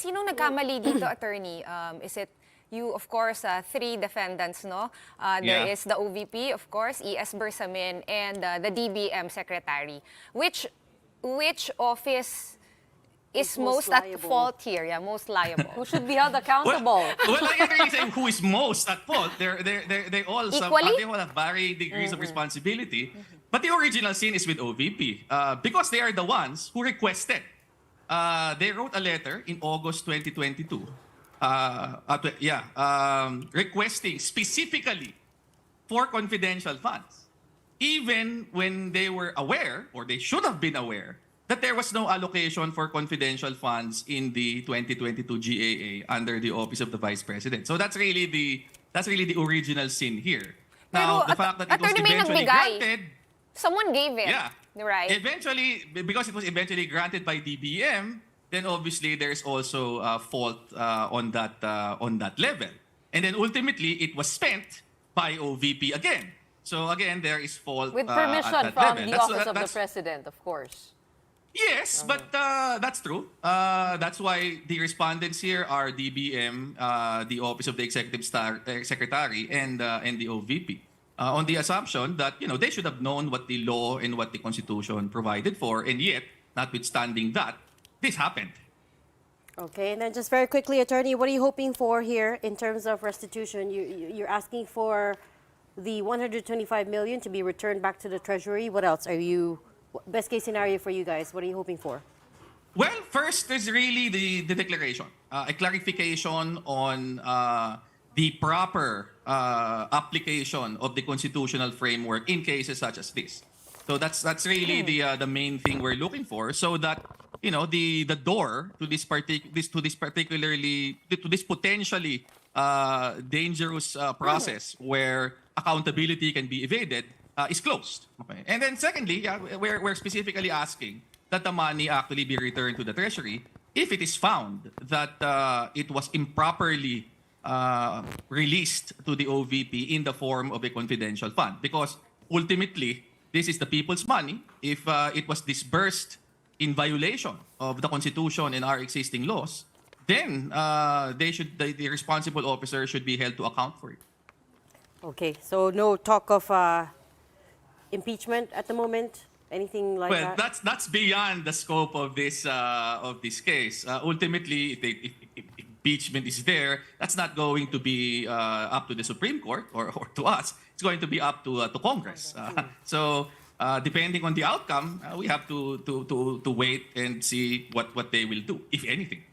Sinong nagkamali dito, attorney? Is it you, of course, 3 defendants, no? There is the OVP, of course, ES Bersamin, and the DBM secretary. Which office is most at fault here? Yeah, most liable. Who should be held accountable? Well, I can't really say who is most at fault. They all Equally? they all have varying degrees of responsibility. But the original sin is with OVP because they are the ones who requested. They wrote a letter in August 2022, requesting specifically for confidential funds, even when they were aware, or they should have been aware, that there was no allocation for confidential funds in the 2022 GAA under the Office of the Vice President. So that's really the original sin here. Now, Pero, the fact that it was attorney, may eventually nagbigay. granted. Someone gave it, Yeah. right? Eventually, because it was eventually granted by DBM, then obviously there's also fault on that level. And then ultimately, it was spent by OVP again. So again, there is fault With at permission that from level. the Office of the President, of course. Yes, but that's true. That's why the respondents here are DBM, the Office of the Executive Secretary, and the OVP. On the assumption that they should have known what the law and what the Constitution provided for, and yet, notwithstanding that, this happened. Okay, and then just very quickly, attorney, what are you hoping for here in terms of restitution? You're asking for the 125 million to be returned back to the Treasury. What else are you? Best case scenario for you guys, what are you hoping for? Well, first is really the declaration, a clarification on the proper application of the constitutional framework in cases such as this. So that's really the main thing we're looking for, so that the door to this potentially dangerous process where accountability can be evaded is closed. Okay. And then secondly, we're specifically asking that the money actually be returned to the Treasury if it is found that it was improperly released to the OVP in the form of a confidential fund. Because ultimately, this is the people's money. If it was disbursed in violation of the Constitution and our existing laws, then the responsible officer should be held to account for it. Okay, so no talk of impeachment at the moment? Anything like that? Well, that's beyond the scope of this case. Ultimately, if impeachment is there, that's not going to be up to the Supreme Court or to us. It's going to be up to Congress. So depending on the outcome, we have to wait and see what they will do, if anything.